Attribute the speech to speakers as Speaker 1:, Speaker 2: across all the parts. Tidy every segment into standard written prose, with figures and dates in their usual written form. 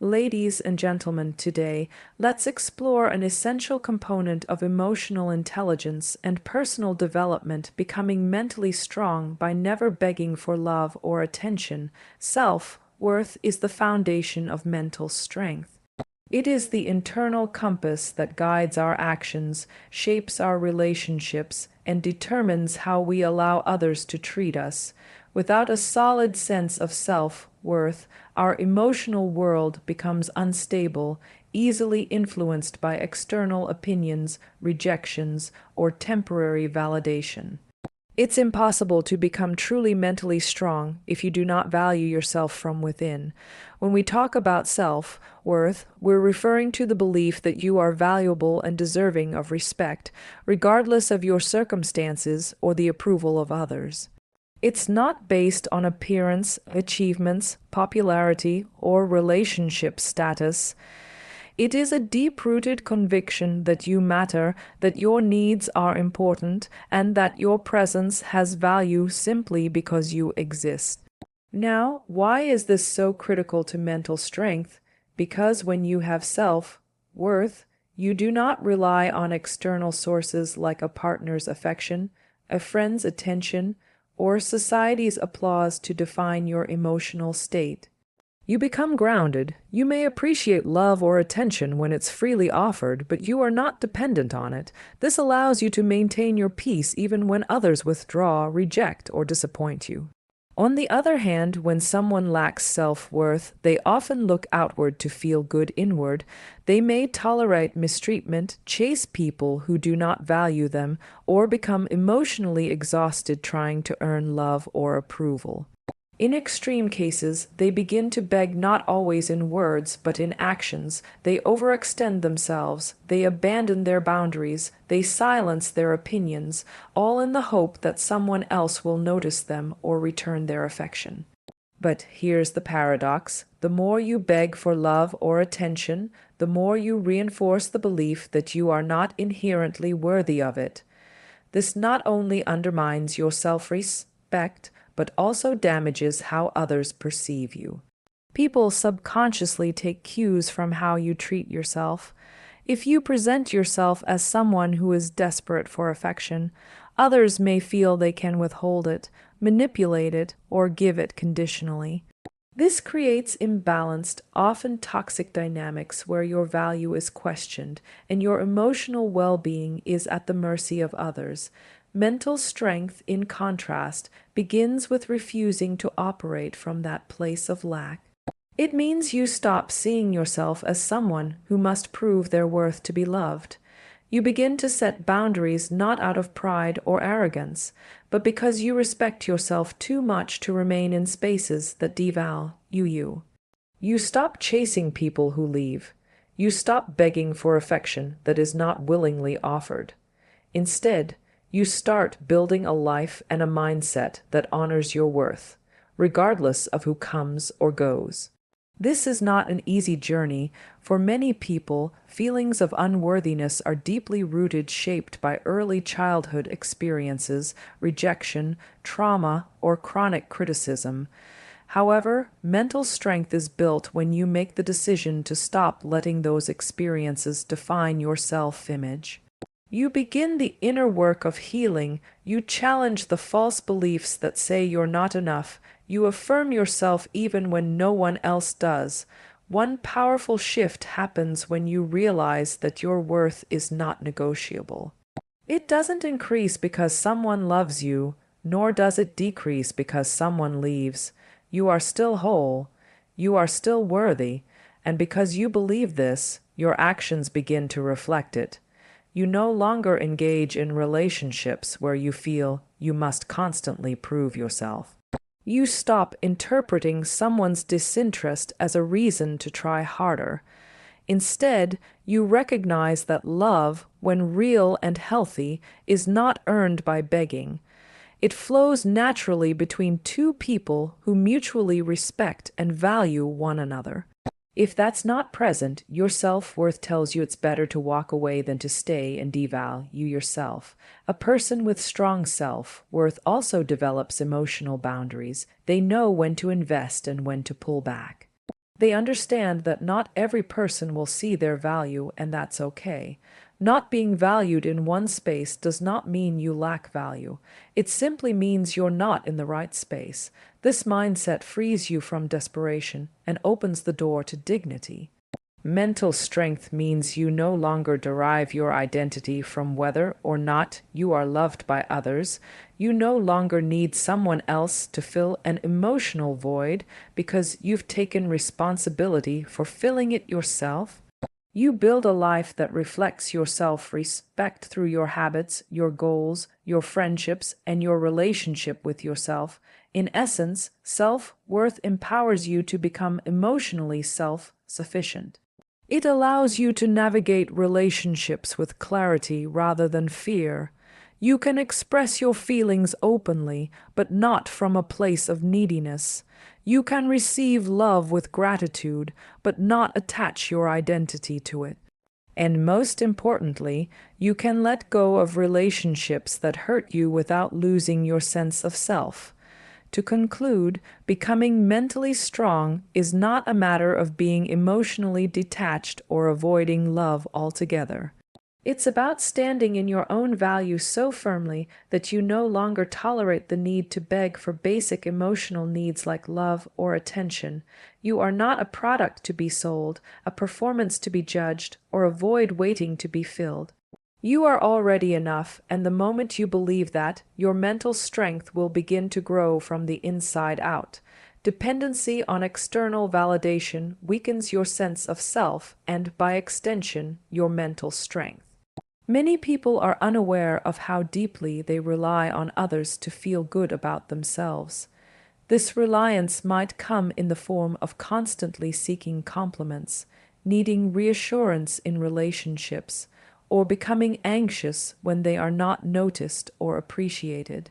Speaker 1: Ladies and gentlemen, today, let's explore an essential component of emotional intelligence and personal development, becoming mentally strong by never begging for love or attention. Self-worth is the foundation of mental strength. It is the internal compass that guides our actions, shapes our relationships, and determines how we allow others to treat us. Without a solid sense of self-worth, our emotional world becomes unstable, easily influenced by external opinions, rejections, or temporary validation. It's impossible to become truly mentally strong if you do not value yourself from within. When we talk about self-worth, we're referring to the belief that you are valuable and deserving of respect, regardless of your circumstances or the approval of others. It's not based on appearance, achievements, popularity, or relationship status. It is a deep-rooted conviction that you matter, that your needs are important, and that your presence has value simply because you exist. Now, why is this so critical to mental strength? Because when you have self-worth, you do not rely on external sources like a partner's affection, a friend's attention, or society's applause to define your emotional state. You become grounded. You may appreciate love or attention when it's freely offered, but you are not dependent on it. This allows you to maintain your peace even when others withdraw, reject, or disappoint you. On the other hand, when someone lacks self-worth, they often look outward to feel good inward. They may tolerate mistreatment, chase people who do not value them, or become emotionally exhausted trying to earn love or approval. In extreme cases, they begin to beg not always in words, but in actions. They overextend themselves, they abandon their boundaries, they silence their opinions, all in the hope that someone else will notice them or return their affection. But here's the paradox. The more you beg for love or attention, the more you reinforce the belief that you are not inherently worthy of it. This not only undermines your self-respect, but also damages how others perceive you. People subconsciously take cues from how you treat yourself. If you present yourself as someone who is desperate for affection, others may feel they can withhold it, manipulate it, or give it conditionally. This creates imbalanced, often toxic dynamics where your value is questioned and your emotional well-being is at the mercy of others. Mental strength, in contrast, begins with refusing to operate from that place of lack. It means you stop seeing yourself as someone who must prove their worth to be loved. You begin to set boundaries not out of pride or arrogance, but because you respect yourself too much to remain in spaces that devalue you. You stop chasing people who leave. You stop begging for affection that is not willingly offered. Instead, you start building a life and a mindset that honors your worth, regardless of who comes or goes. This is not an easy journey. For many people, feelings of unworthiness are deeply rooted, shaped by early childhood experiences, rejection, trauma, or chronic criticism. However, mental strength is built when you make the decision to stop letting those experiences define your self-image. You begin the inner work of healing. You challenge the false beliefs that say you're not enough. You affirm yourself even when no one else does. One powerful shift happens when you realize that your worth is not negotiable. It doesn't increase because someone loves you, nor does it decrease because someone leaves. You are still whole. You are still worthy. And because you believe this, your actions begin to reflect it. You no longer engage in relationships where you feel you must constantly prove yourself. You stop interpreting someone's disinterest as a reason to try harder. Instead, you recognize that love, when real and healthy, is not earned by begging. It flows naturally between two people who mutually respect and value one another. If that's not present, your self-worth tells you it's better to walk away than to stay and devalue yourself. A person with strong self-worth also develops emotional boundaries. They know when to invest and when to pull back. They understand that not every person will see their value, and that's okay. Not being valued in one space does not mean you lack value. It simply means you're not in the right space. This mindset frees you from desperation and opens the door to dignity. Mental strength means you no longer derive your identity from whether or not you are loved by others. You no longer need someone else to fill an emotional void because you've taken responsibility for filling it yourself. You build a life that reflects your self-respect through your habits, your goals, your friendships, and your relationship with yourself. In essence, self-worth empowers you to become emotionally self-sufficient. It allows you to navigate relationships with clarity rather than fear. You can express your feelings openly, but not from a place of neediness. You can receive love with gratitude, but not attach your identity to it. And most importantly, you can let go of relationships that hurt you without losing your sense of self. To conclude, becoming mentally strong is not a matter of being emotionally detached or avoiding love altogether. It's about standing in your own value so firmly that you no longer tolerate the need to beg for basic emotional needs like love or attention. You are not a product to be sold, a performance to be judged, or a void waiting to be filled. You are already enough, and the moment you believe that, your mental strength will begin to grow from the inside out. Dependency on external validation weakens your sense of self and, by extension, your mental strength. Many people are unaware of how deeply they rely on others to feel good about themselves. This reliance might come in the form of constantly seeking compliments, needing reassurance in relationships, or becoming anxious when they are not noticed or appreciated.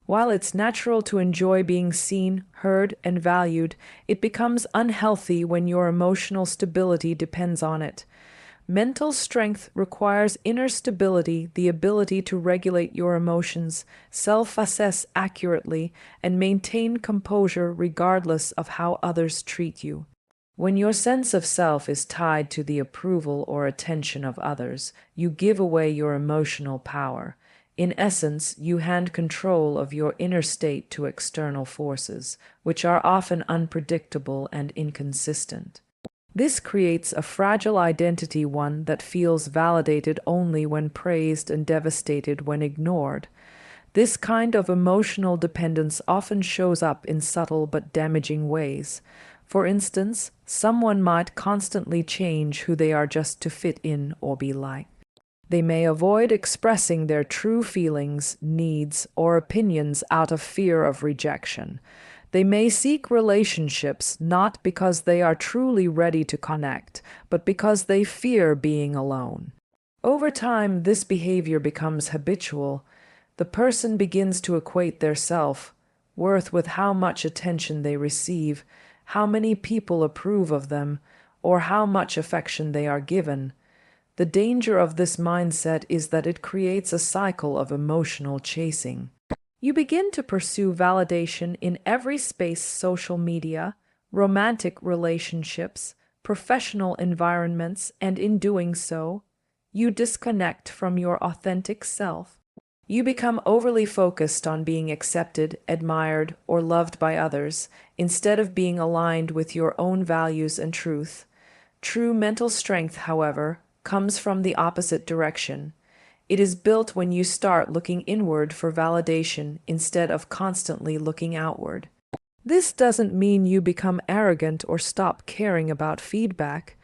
Speaker 1: While it's natural to enjoy being seen, heard, and valued, it becomes unhealthy when your emotional stability depends on it. Mental strength requires inner stability, the ability to regulate your emotions, self-assess accurately, and maintain composure regardless of how others treat you. When your sense of self is tied to the approval or attention of others, you give away your emotional power. In essence, you hand control of your inner state to external forces, which are often unpredictable and inconsistent. This creates a fragile identity, one that feels validated only when praised and devastated when ignored. This kind of emotional dependence often shows up in subtle but damaging ways. For instance, someone might constantly change who they are just to fit in or be liked. They may avoid expressing their true feelings, needs, or opinions out of fear of rejection. They may seek relationships not because they are truly ready to connect, but because they fear being alone. Over time, this behavior becomes habitual. The person begins to equate their self-worth with how much attention they receive, how many people approve of them, or how much affection they are given. The danger of this mindset is that it creates a cycle of emotional chasing. You begin to pursue validation in every space: social media, romantic relationships, professional environments, and in doing so, you disconnect from your authentic self. You become overly focused on being accepted, admired, or loved by others, instead of being aligned with your own values and truth. True mental strength, however, comes from the opposite direction. It is built when you start looking inward for validation instead of constantly looking outward. This doesn't mean you become arrogant or stop caring about feedback.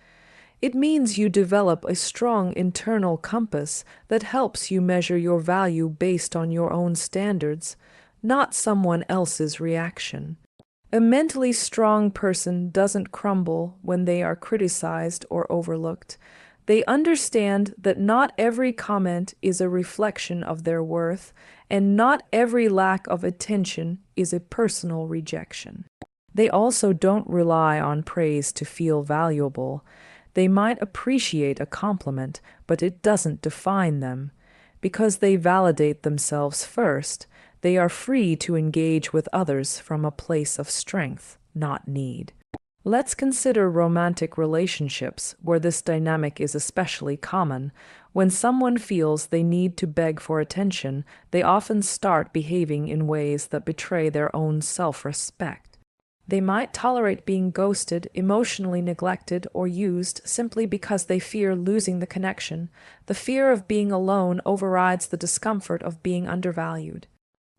Speaker 1: It means you develop a strong internal compass that helps you measure your value based on your own standards, not someone else's reaction. A mentally strong person doesn't crumble when they are criticized or overlooked. They understand that not every comment is a reflection of their worth, and not every lack of attention is a personal rejection. They also don't rely on praise to feel valuable. They might appreciate a compliment, but it doesn't define them. Because they validate themselves first, they are free to engage with others from a place of strength, not need. Let's consider romantic relationships where this dynamic is especially common. When someone feels they need to beg for attention, they often start behaving in ways that betray their own self-respect. They might tolerate being ghosted, emotionally neglected, or used simply because they fear losing the connection. The fear of being alone overrides the discomfort of being undervalued.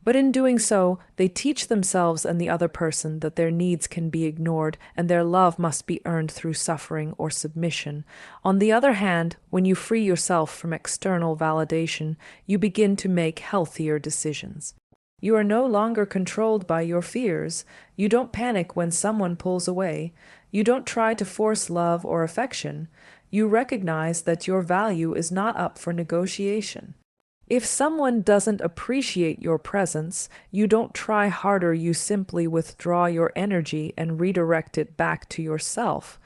Speaker 1: But in doing so, they teach themselves and the other person that their needs can be ignored and their love must be earned through suffering or submission. On the other hand, when you free yourself from external validation, you begin to make healthier decisions. You are no longer controlled by your fears. You don't panic when someone pulls away. You don't try to force love or affection. You recognize that your value is not up for negotiation. If someone doesn't appreciate your presence, you don't try harder, you simply withdraw your energy and redirect it back to yourself.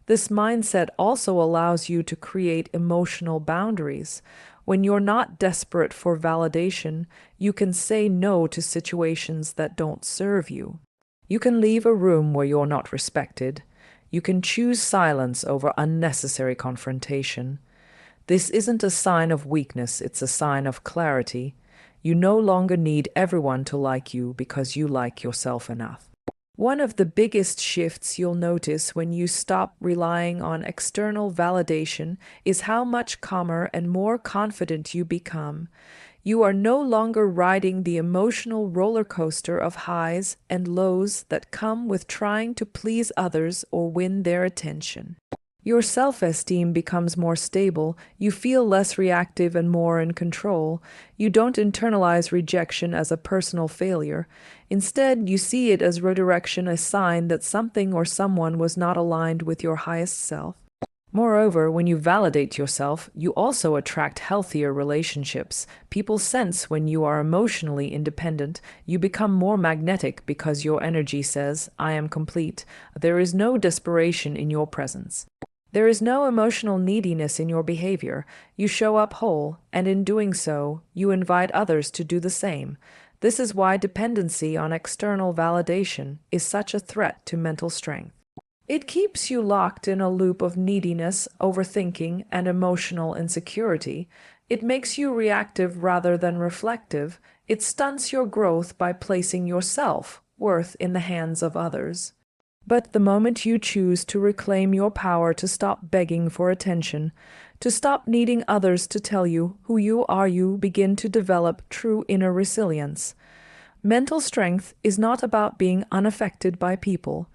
Speaker 1: This mindset also allows you to create emotional boundaries. When you're not desperate for validation, you can say no to situations that don't serve you. You can leave a room where you're not respected. You can choose silence over unnecessary confrontation. This isn't a sign of weakness, it's a sign of clarity. You no longer need everyone to like you because you like yourself enough. One of the biggest shifts you'll notice when you stop relying on external validation is how much calmer and more confident you become. You are no longer riding the emotional roller coaster of highs and lows that come with trying to please others or win their attention. Your self-esteem becomes more stable, you feel less reactive and more in control. You don't internalize rejection as a personal failure. Instead, you see it as redirection, a sign that something or someone was not aligned with your highest self. Moreover, when you validate yourself, you also attract healthier relationships. People sense when you are emotionally independent. You become more magnetic because your energy says, "I am complete." There is no desperation in your presence. There is no emotional neediness in your behavior. You show up whole, and in doing so, you invite others to do the same. This is why dependency on external validation is such a threat to mental strength. It keeps you locked in a loop of neediness, overthinking, and emotional insecurity. It makes you reactive rather than reflective. It stunts your growth by placing your self-worth in the hands of others. But the moment you choose to reclaim your power, to stop begging for attention, to stop needing others to tell you who you are, you begin to develop true inner resilience. Mental strength is not about being unaffected by people.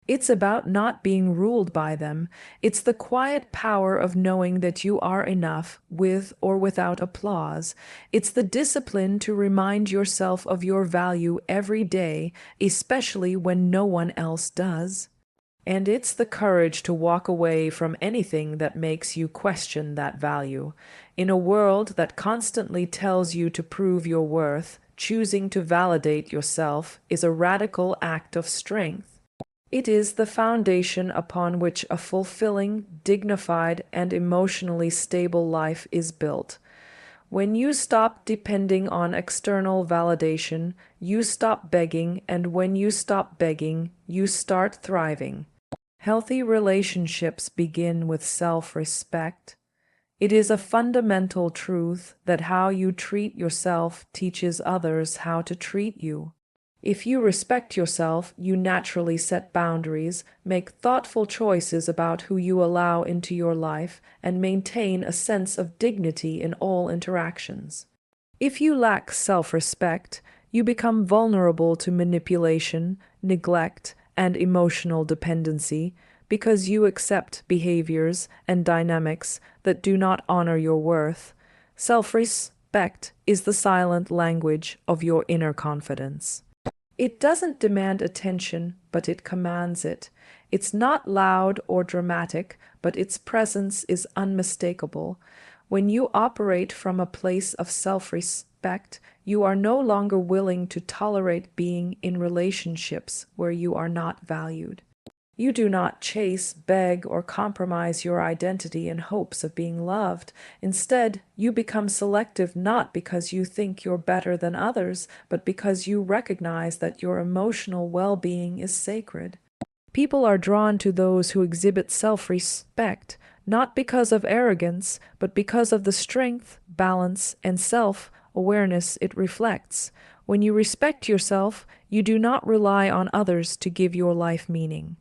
Speaker 1: It's about not being ruled by them. It's the quiet power of knowing that you are enough, with or without applause. It's the discipline to remind yourself of your value every day, especially when no one else does. And it's the courage to walk away from anything that makes you question that value. In a world that constantly tells you to prove your worth, choosing to validate yourself is a radical act of strength. It is the foundation upon which a fulfilling, dignified, and emotionally stable life is built. When you stop depending on external validation, you stop begging, and when you stop begging, you start thriving. Healthy relationships begin with self-respect. It is a fundamental truth that how you treat yourself teaches others how to treat you. If you respect yourself, you naturally set boundaries, make thoughtful choices about who you allow into your life, and maintain a sense of dignity in all interactions. If you lack self-respect, you become vulnerable to manipulation, neglect, and emotional dependency because you accept behaviors and dynamics that do not honor your worth. Self-respect is the silent language of your inner confidence. It doesn't demand attention, but it commands it. It's not loud or dramatic, but its presence is unmistakable. When you operate from a place of self-respect, you are no longer willing to tolerate being in relationships where you are not valued. You do not chase, beg, or compromise your identity in hopes of being loved. Instead, you become selective not because you think you're better than others, but because you recognize that your emotional well-being is sacred. People are drawn to those who exhibit self-respect, not because of arrogance, but because of the strength, balance, and self-awareness it reflects. When you respect yourself, you do not rely on others to give your life meaning.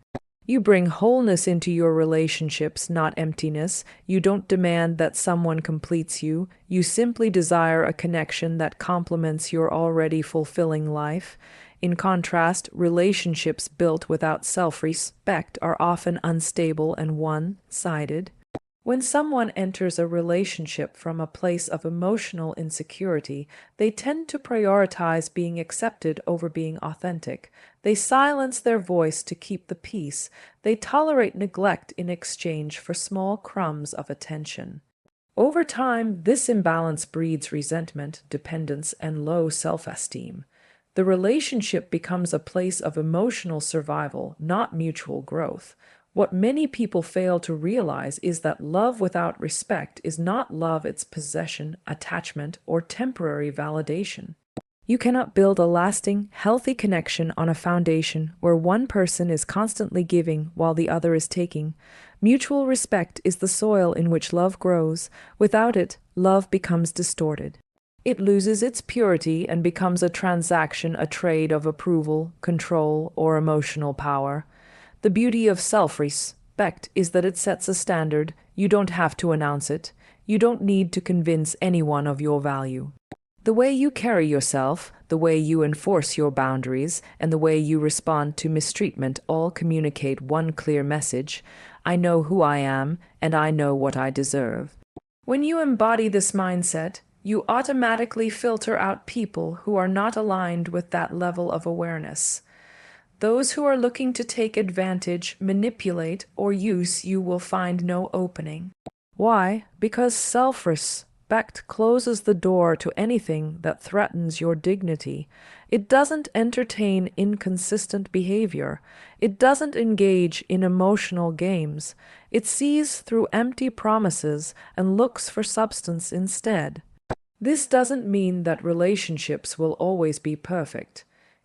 Speaker 1: You bring wholeness into your relationships, not emptiness. You don't demand that someone completes you. You simply desire a connection that complements your already fulfilling life. In contrast, relationships built without self-respect are often unstable and one-sided. When someone enters a relationship from a place of emotional insecurity, they tend to prioritize being accepted over being authentic. They silence their voice to keep the peace. They tolerate neglect in exchange for small crumbs of attention. Over time, this imbalance breeds resentment, dependence, and low self-esteem. The relationship becomes a place of emotional survival, not mutual growth. What many people fail to realize is that love without respect is not love, it's possession, attachment, or temporary validation. You cannot build a lasting, healthy connection on a foundation where one person is constantly giving while the other is taking. Mutual respect is the soil in which love grows. Without it, love becomes distorted. It loses its purity and becomes a transaction, a trade of approval, control, or emotional power. The beauty of self-respect is that it sets a standard. You don't have to announce it. You don't need to convince anyone of your value. The way you carry yourself, the way you enforce your boundaries, and the way you respond to mistreatment all communicate one clear message: I know who I am, and I know what I deserve. When you embody this mindset, you automatically filter out people who are not aligned with that level of awareness. Those who are looking to take advantage, manipulate, or use you will find no opening. Why? Because self-respect closes the door to anything that threatens your dignity. It doesn't entertain inconsistent behavior. It doesn't engage in emotional games. It sees through empty promises and looks for substance instead. This doesn't mean that relationships will always be perfect.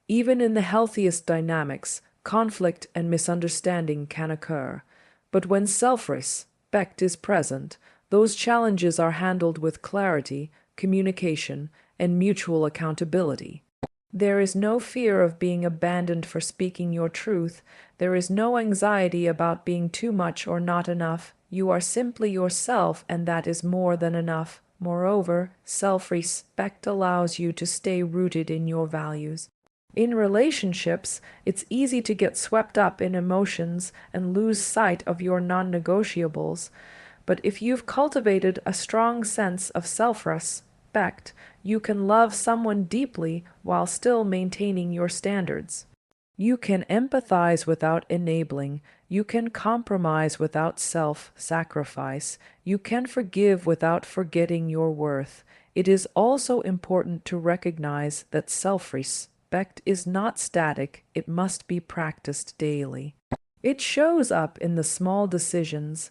Speaker 1: Even in the healthiest dynamics, conflict and misunderstanding can occur. But when self-respect is present, those challenges are handled with clarity, communication, and mutual accountability. There is no fear of being abandoned for speaking your truth. There is no anxiety about being too much or not enough. You are simply yourself, and that is more than enough. Moreover, self-respect allows you to stay rooted in your values. In relationships, it's easy to get swept up in emotions and lose sight of your non-negotiables. But if you've cultivated a strong sense of self-respect, you can love someone deeply while still maintaining your standards. You can empathize without enabling. You can compromise without self-sacrifice. You can forgive without forgetting your worth. It is also important to recognize that self-respect is not static. It must be practiced daily. It shows up in the small decisions: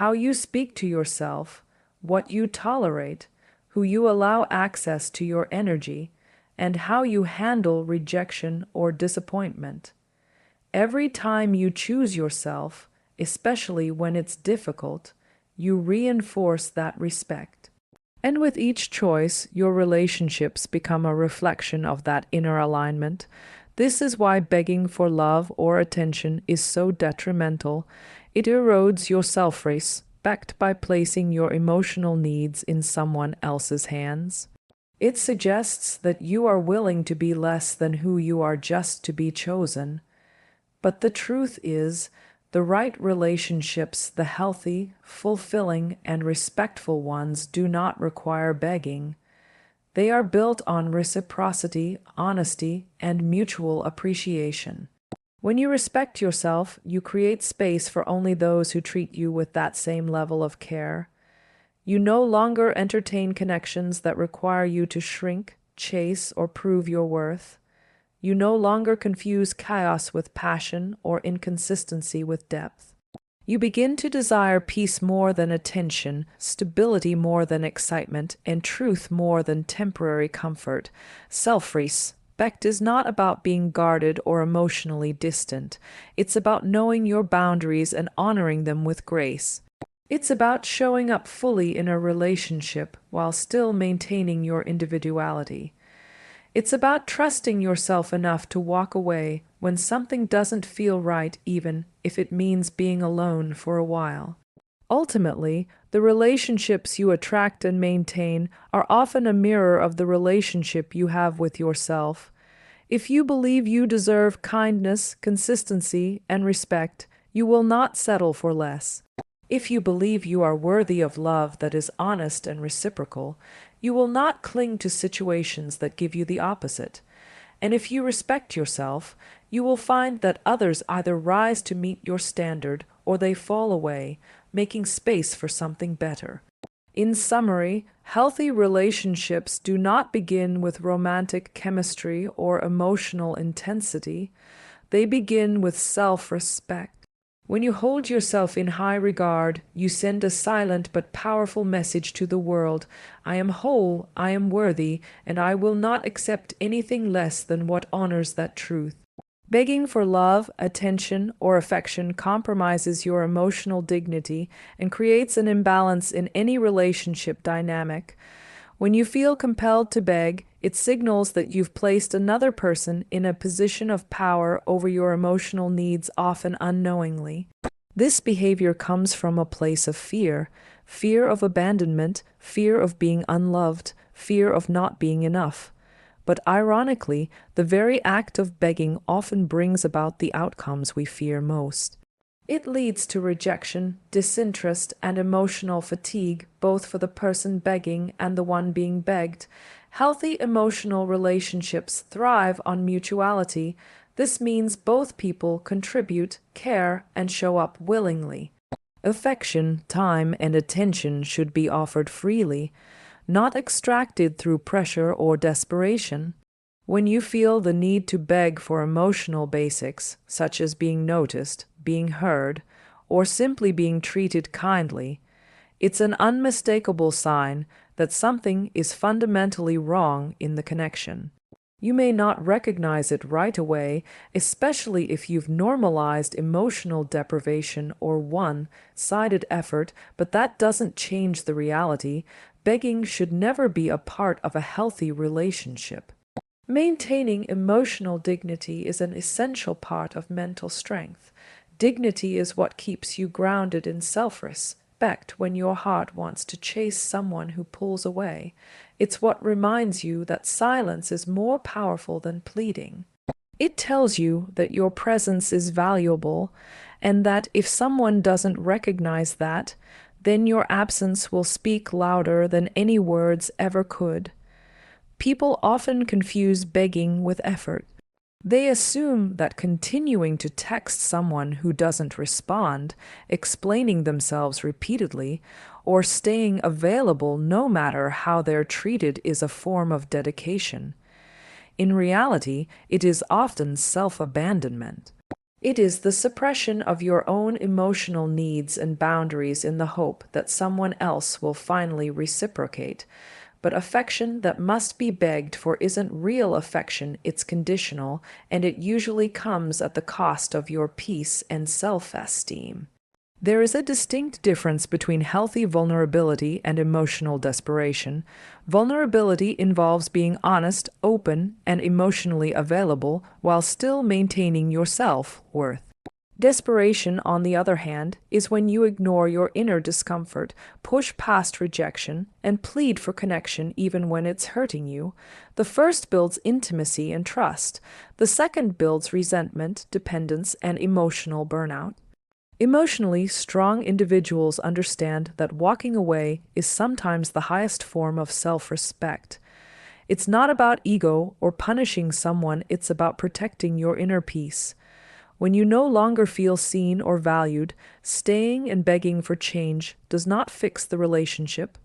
Speaker 1: how you speak to yourself, what you tolerate, who you allow access to your energy, and how you handle rejection or disappointment. Every time you choose yourself, especially when it's difficult, you reinforce that respect. And with each choice, your relationships become a reflection of that inner alignment. This is why begging for love or attention is so detrimental. It erodes your self-respect by placing your emotional needs in someone else's hands. It suggests that you are willing to be less than who you are just to be chosen. But the truth is, the right relationships, the healthy, fulfilling, and respectful ones, do not require begging. They are built on reciprocity, honesty, and mutual appreciation. When you respect yourself, you create space for only those who treat you with that same level of care. You no longer entertain connections that require you to shrink, chase, or prove your worth. You no longer confuse chaos with passion or inconsistency with depth. You begin to desire peace more than attention, stability more than excitement, and truth more than temporary comfort. Self-respect self-respect is not about being guarded or emotionally distant. It's about knowing your boundaries and honoring them with grace. It's about showing up fully in a relationship while still maintaining your individuality. It's about trusting yourself enough to walk away when something doesn't feel right, even if it means being alone for a while. Ultimately, the relationships you attract and maintain are often a mirror of the relationship you have with yourself. If you believe you deserve kindness, consistency, and respect, you will not settle for less. If you believe you are worthy of love that is honest and reciprocal, you will not cling to situations that give you the opposite. And if you respect yourself, you will find that others either rise to meet your standard or they fall away, making space for something better. In summary, healthy relationships do not begin with romantic chemistry or emotional intensity. They begin with self-respect. When you hold yourself in high regard, you send a silent but powerful message to the world. I am whole, I am worthy, and I will not accept anything less than what honors that truth. Begging for love, attention, or affection compromises your emotional dignity and creates an imbalance in any relationship dynamic. When you feel compelled to beg, it signals that you've placed another person in a position of power over your emotional needs, often unknowingly. This behavior comes from a place of fear, fear of abandonment, fear of being unloved, fear of not being enough. But ironically, the very act of begging often brings about the outcomes we fear most. It leads to rejection, disinterest, and emotional fatigue, both for the person begging and the one being begged. Healthy emotional relationships thrive on mutuality. This means both people contribute, care, and show up willingly. Affection, time, and attention should be offered freely, not extracted through pressure or desperation. When you feel the need to beg for emotional basics, such as being noticed, being heard, or simply being treated kindly, it's an unmistakable sign that something is fundamentally wrong in the connection. You may not recognize it right away, especially if you've normalized emotional deprivation or one-sided effort, but that doesn't change the reality. Begging should never be a part of a healthy relationship. Maintaining emotional dignity is an essential part of mental strength. Dignity is what keeps you grounded in self-respect when your heart wants to chase someone who pulls away. It's what reminds you that silence is more powerful than pleading. It tells you that your presence is valuable, and that if someone doesn't recognize that, then your absence will speak louder than any words ever could. People often confuse begging with effort. They assume that continuing to text someone who doesn't respond, explaining themselves repeatedly, or staying available no matter how they're treated is a form of dedication. In reality, it is often self-abandonment. It is the suppression of your own emotional needs and boundaries in the hope that someone else will finally reciprocate. But affection that must be begged for isn't real affection, it's conditional, and it usually comes at the cost of your peace and self-esteem. There is a distinct difference between healthy vulnerability and emotional desperation. Vulnerability involves being honest, open, and emotionally available while still maintaining your self-worth. Desperation, on the other hand, is when you ignore your inner discomfort, push past rejection, and plead for connection even when it's hurting you. The first builds intimacy and trust. The second builds resentment, dependence, and emotional burnout. Emotionally strong individuals understand that walking away is sometimes the highest form of self-respect. It's not about ego or punishing someone, it's about protecting your inner peace. When you no longer feel seen or valued, staying and begging for change does not fix the relationship.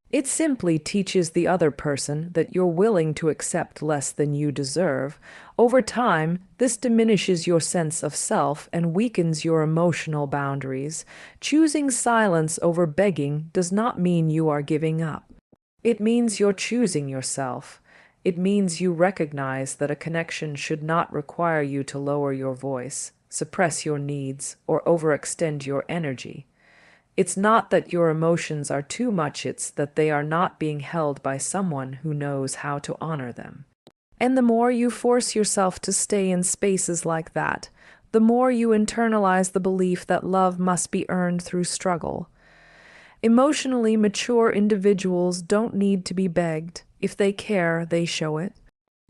Speaker 1: It simply teaches the other person that you're willing to accept less than you deserve. Over time, this diminishes your sense of self and weakens your emotional boundaries. Choosing silence over begging does not mean you are giving up. It means you're choosing yourself. It means you recognize that a connection should not require you to lower your voice, suppress your needs, or overextend your energy. It's not that your emotions are too much, it's that they are not being held by someone who knows how to honor them. And the more you force yourself to stay in spaces like that, the more you internalize the belief that love must be earned through struggle. Emotionally mature individuals don't need to be begged. If they care, they show it.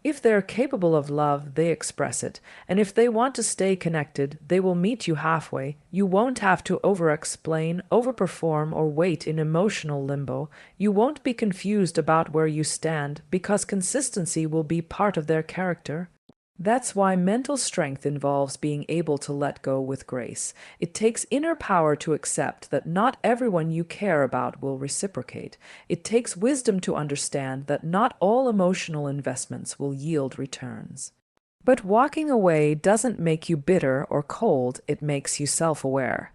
Speaker 1: If they're capable of love, they express it. And if they want to stay connected, they will meet you halfway. You won't have to over-explain, overperform, or wait in emotional limbo. You won't be confused about where you stand, because consistency will be part of their character. That's why mental strength involves being able to let go with grace. It takes inner power to accept that not everyone you care about will reciprocate. It takes wisdom to understand that not all emotional investments will yield returns. But walking away doesn't make you bitter or cold, it makes you self-aware.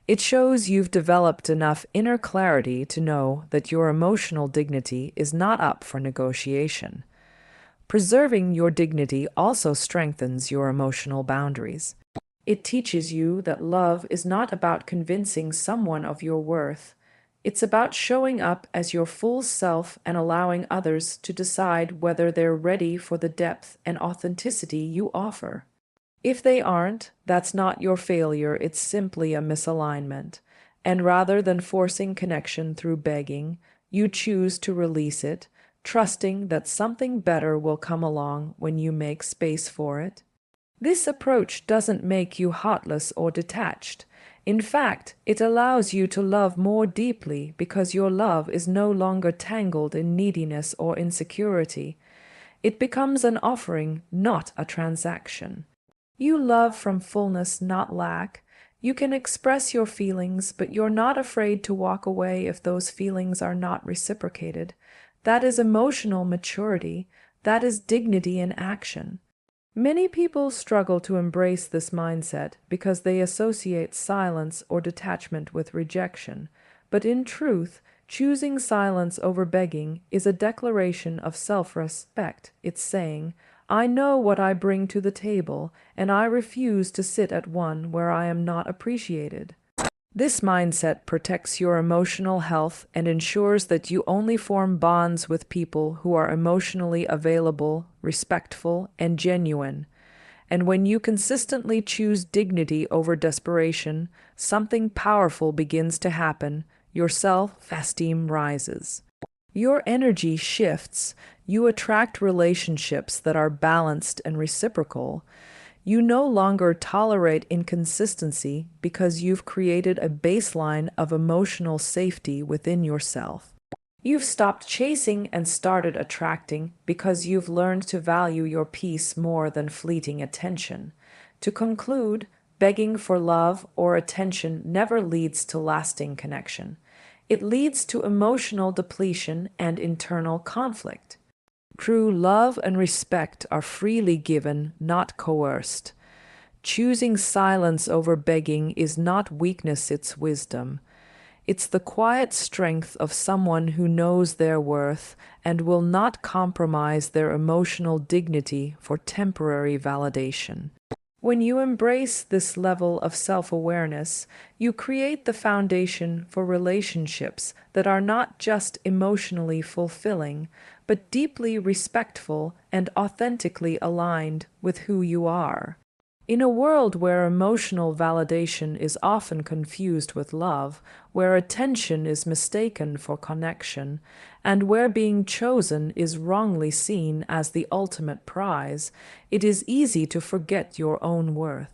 Speaker 1: It shows you've developed enough inner clarity to know that your emotional dignity is not up for negotiation. Preserving your dignity also strengthens your emotional boundaries. It teaches you that love is not about convincing someone of your worth. It's about showing up as your full self and allowing others to decide whether they're ready for the depth and authenticity you offer. If they aren't, that's not your failure, it's simply a misalignment. And rather than forcing connection through begging, you choose to release it, trusting that something better will come along when you make space for it. This approach doesn't make you heartless or detached. In fact, it allows you to love more deeply because your love is no longer tangled in neediness or insecurity. It becomes an offering, not a transaction. You love from fullness, not lack. You can express your feelings, but you're not afraid to walk away if those feelings are not reciprocated. That is emotional maturity. That is dignity in action. Many people struggle to embrace this mindset because they associate silence or detachment with rejection. But in truth, choosing silence over begging is a declaration of self-respect. It's saying, I know what I bring to the table, and I refuse to sit at one where I am not appreciated. This mindset protects your emotional health and ensures that you only form bonds with people who are emotionally available, respectful, and genuine. And when you consistently choose dignity over desperation, something powerful begins to happen. Your self-esteem rises. Your energy shifts. You attract relationships that are balanced and reciprocal. You no longer tolerate inconsistency because you've created a baseline of emotional safety within yourself. You've stopped chasing and started attracting because you've learned to value your peace more than fleeting attention. To conclude, begging for love or attention never leads to lasting connection. It leads to emotional depletion and internal conflict. True love and respect are freely given, not coerced. Choosing silence over begging is not weakness, it's wisdom. It's the quiet strength of someone who knows their worth and will not compromise their emotional dignity for temporary validation. When you embrace this level of self-awareness, you create the foundation for relationships that are not just emotionally fulfilling, but deeply respectful and authentically aligned with who you are. In a world where emotional validation is often confused with love, where attention is mistaken for connection, and where being chosen is wrongly seen as the ultimate prize, it is easy to forget your own worth.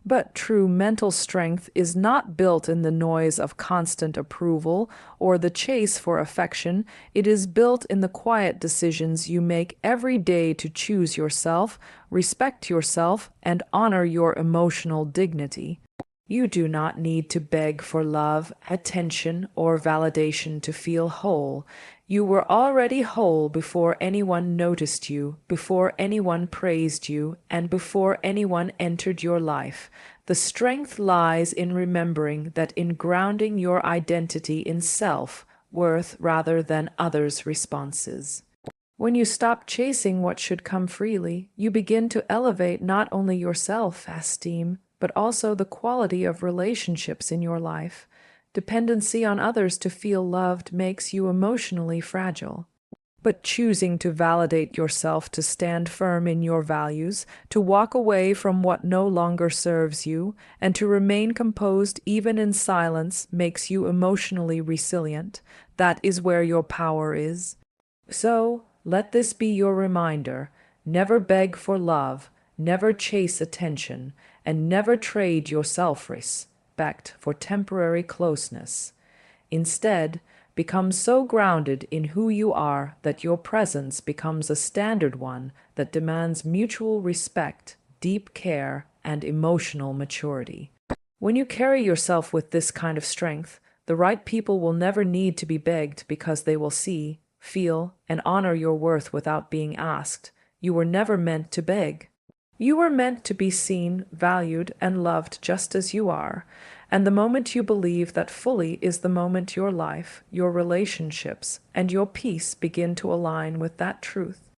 Speaker 1: But true mental strength is not built in the noise of constant approval or the chase for affection. It is built in the quiet decisions you make every day to choose yourself, respect yourself, and honor your emotional dignity. You do not need to beg for love, attention, or validation to feel whole. You were already whole before anyone noticed you, before anyone praised you, and before anyone entered your life. The strength lies in remembering that in grounding your identity in self-worth rather than others' responses. When you stop chasing what should come freely, you begin to elevate not only your self-esteem, but also the quality of relationships in your life. Dependency on others to feel loved makes you emotionally fragile. But choosing to validate yourself, to stand firm in your values, to walk away from what no longer serves you, and to remain composed even in silence makes you emotionally resilient. That is where your power is. So, let this be your reminder. Never beg for love, never chase attention, and never trade your self-respect for temporary closeness. Instead, become so grounded in who you are that your presence becomes a standard one that demands mutual respect, deep care, and emotional maturity. When you carry yourself with this kind of strength, the right people will never need to be begged because they will see, feel, and honor your worth without being asked. You were never meant to beg. You were meant to be seen, valued, and loved just as you are. And the moment you believe that fully is the moment your life, your relationships, and your peace begin to align with that truth.